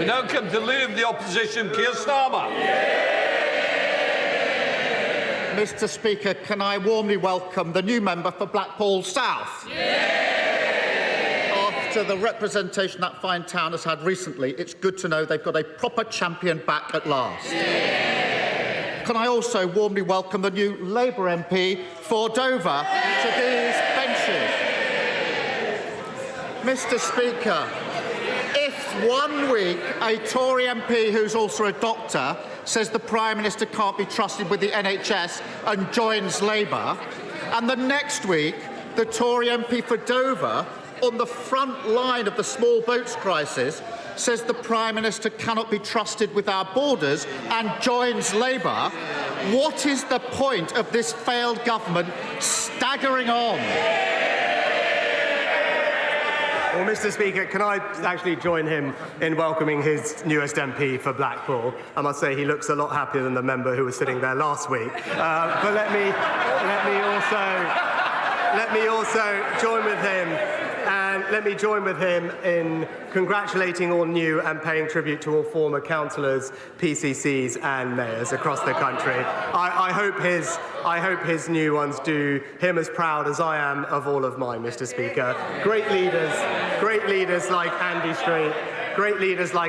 We now come to Leader of the Opposition, Keir Starmer. Mr. Speaker, can I warmly welcome the new member for Blackpool South? After the representation that fine town has had recently, it's good to know they've got a proper champion back at last. Can I also warmly welcome the new Labour MP for Dover to these benches? Mr. Speaker, if 1 week a Tory MP who's also a doctor says the Prime Minister can't be trusted with the NHS and joins Labour, and the next week the Tory MP for Dover, on the front line of the small boats crisis, says the Prime Minister cannot be trusted with our borders and joins Labour, what is the point of this failed government staggering on? Well, Mr. Speaker, can I actually join him in welcoming his newest MP for Blackpool? I must say he looks a lot happier than the member who was sitting there last week. But let me also join with him. And let me join with him in congratulating all new and paying tribute to all former councillors, PCCs and mayors across the country. I hope his new ones do him as proud as I am of all of mine, Mr. Speaker. Great leaders like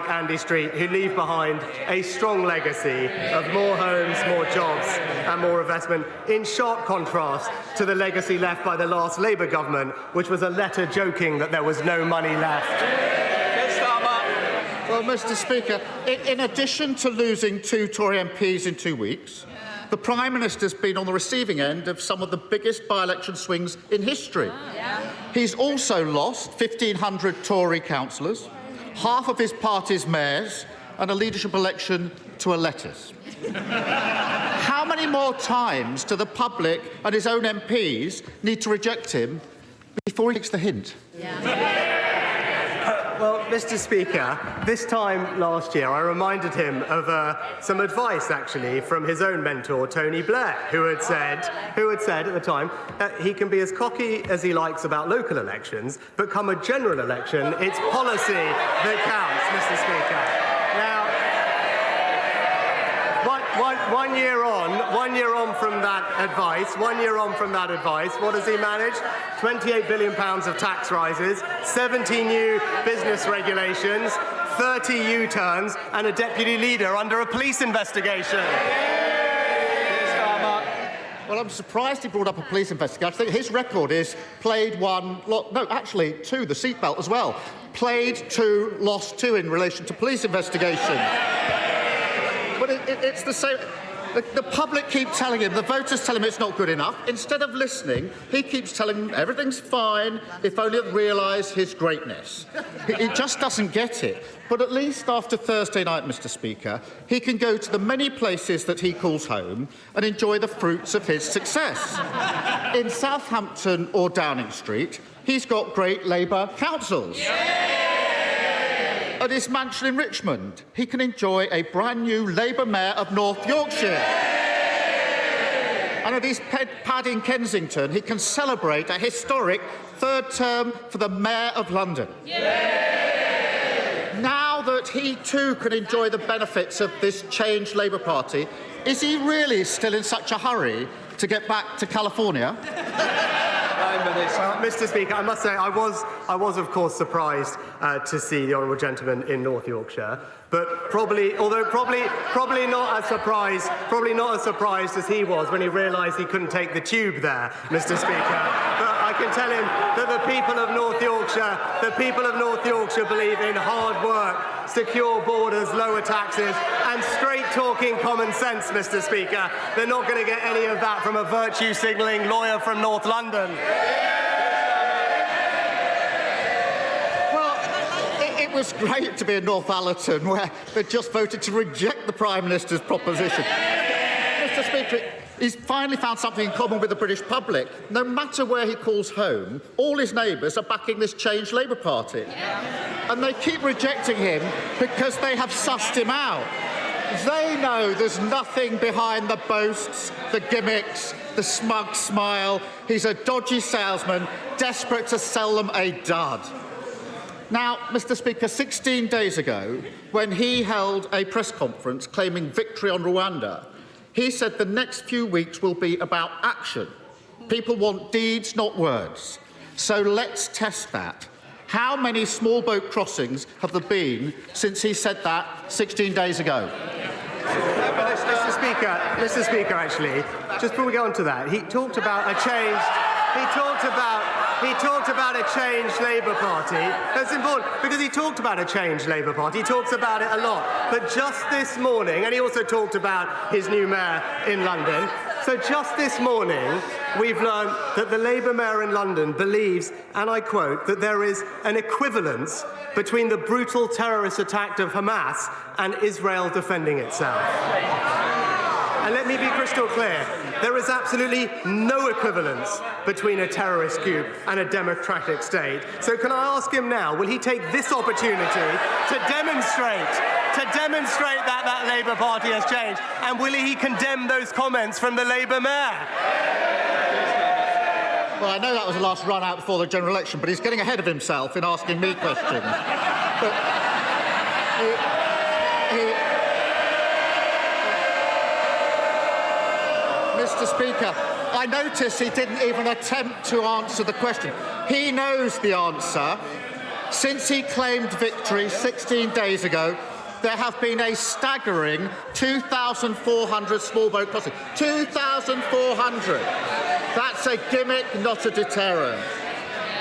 Andy Street, who leave behind a strong legacy of more homes, more jobs and more investment, in sharp contrast to the legacy left by the last Labour government, which was a letter joking that there was no money left. Well, Mr. Speaker, in addition to losing 2 Tory MPs in 2 weeks, the Prime Minister's been on the receiving end of some of the biggest by-election swings in history. He's also lost 1,500 Tory councillors, half of his party's mayors and a leadership election to a lettuce. How many more times do the public and his own MPs need to reject him before he takes the hint? Well, Mr. Speaker, this time last year I reminded him of some advice, actually, from his own mentor, Tony Blair, who had said at the time that he can be as cocky as he likes about local elections, but come a general election, it's policy that counts, Mr. Speaker. Now, one year on from that advice, what has he managed? £28 billion of tax rises, 70 new business regulations, 30 U-turns and a deputy leader under a police investigation. Well, I'm surprised he brought up a police investigation. I think his record is played 1, no, actually 2, the seatbelt as well. Played 2, lost 2 in relation to police investigation. But it's the same. The public keep telling him, the voters tell him it's not good enough. Instead of listening, he keeps telling them everything's fine if only they'd realise his greatness. He just doesn't get it. But at least after Thursday night, Mr. Speaker, he can go to the many places that he calls home and enjoy the fruits of his success. In Southampton or Downing Street, he's got great Labour councils. At his mansion in Richmond, he can enjoy a brand new Labour mayor of North Yorkshire. And at his pad in Kensington, he can celebrate a historic 3rd term for the Mayor of London. Now that he too can enjoy the benefits of this changed Labour Party, is he really still in such a hurry to get back to California? Well, Mr. Speaker, I must say I was of course surprised to see the honourable gentleman in North Yorkshire, but probably not as surprised as he was when he realised he couldn't take the tube there, Mr. Speaker. But I can tell him that the people of North Yorkshire believe in hard work, secure borders, lower taxes and straight-talking common sense, Mr. Speaker. They're not going to get any of that from a virtue-signalling lawyer from North London. Well, it was great to be in Northallerton, where they just voted to reject the Prime Minister's proposition. Mr. Speaker, he's finally found something in common with the British public. No matter where he calls home, all his neighbours are backing this changed Labour Party. And they keep rejecting him because they have sussed him out. They know there's nothing behind the boasts, the gimmicks, the smug smile. He's a dodgy salesman, desperate to sell them a dud. Now, Mr. Speaker, 16 days ago, when he held a press conference claiming victory on Rwanda, he said the next few weeks will be about action. People want deeds, not words. So let's test that. How many small boat crossings have there been since he said that 16 days ago? Mr. Speaker, actually, just before we go on to that, he talked about a change. He talked about a changed Labour Party. That's important because he talked about a changed Labour Party. He talks about it a lot. But just this morning, and he also talked about his new mayor in London. So just this morning, we've learned that the Labour mayor in London believes, and I quote, that there is an equivalence between the brutal terrorist attack of Hamas and Israel defending itself. And let me be crystal clear. There is absolutely no equivalence between a terrorist group and a democratic state. So can I ask him now, will he take this opportunity to demonstrate that that Labour Party has changed? And will he condemn those comments from the Labour mayor? Well, I know that was the last run out before the general election, but he's getting ahead of himself in asking me questions. Mr. Speaker, I notice he didn't even attempt to answer the question. He knows the answer. Since he claimed victory 16 days ago, there have been a staggering 2,400 small boat crossings. 2,400! That's a gimmick, not a deterrent.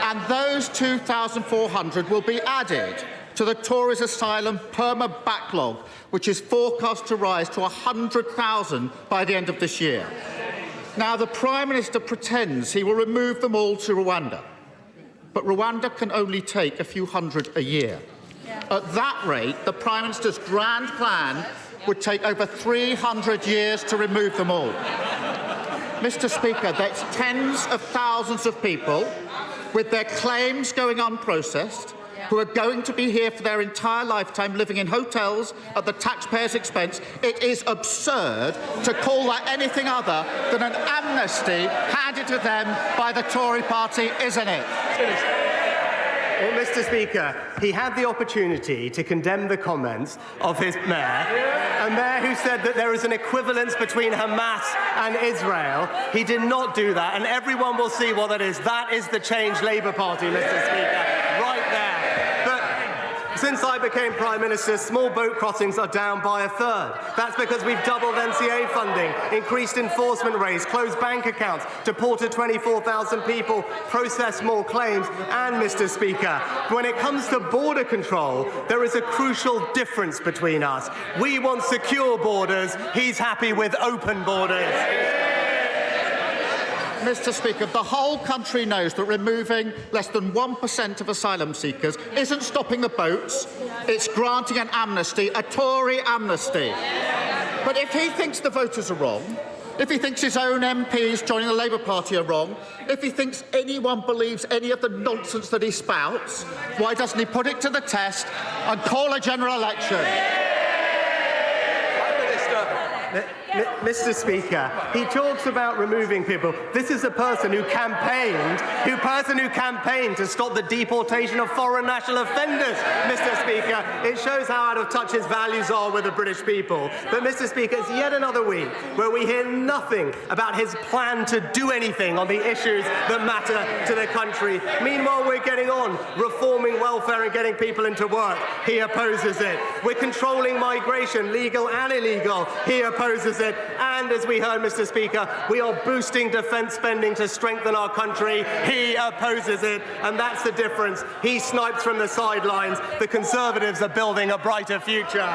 And those 2,400 will be added to the Tories' asylum perma-backlog, which is forecast to rise to 100,000 by the end of this year. Now, the Prime Minister pretends he will remove them all to Rwanda, but Rwanda can only take a few hundred a year. At that rate, the Prime Minister's grand plan would take over 300 years to remove them all. Mr. Speaker, that's tens of thousands of people with their claims going unprocessed, who are going to be here for their entire lifetime living in hotels at the taxpayers' expense. It is absurd to call that anything other than an amnesty handed to them by the Tory party, isn't it? Well, Mr. Speaker, he had the opportunity to condemn the comments of his mayor, a mayor who said that there is an equivalence between Hamas and Israel. He did not do that, and everyone will see what that is. That is the changed Labour Party, Mr. Speaker, right there. Since I became Prime Minister, small boat crossings are down by a third. That's because we've doubled NCA funding, increased enforcement rates, closed bank accounts, deported 24,000 people, processed more claims, and, Mr. Speaker, when it comes to border control, there is a crucial difference between us. We want secure borders. He's happy with open borders. Mr. Speaker, the whole country knows that removing less than 1% of asylum seekers isn't stopping the boats, it's granting an amnesty, a Tory amnesty. But if he thinks the voters are wrong, if he thinks his own MPs joining the Labour Party are wrong, if he thinks anyone believes any of the nonsense that he spouts, why doesn't he put it to the test and call a general election? Mr. Speaker, he talks about removing people. This is a person who campaigned to stop the deportation of foreign national offenders, Mr. Speaker. It shows how out of touch his values are with the British people. But, Mr. Speaker, it's yet another week where we hear nothing about his plan to do anything on the issues that matter to the country. Meanwhile, we're getting on, reforming welfare and getting people into work. He opposes it. We're controlling migration, legal and illegal. He opposes it. And as we heard, Mr. Speaker, we are boosting defence spending to strengthen our country. He opposes it, and that's the difference. He snipes from the sidelines. The Conservatives are building a brighter future.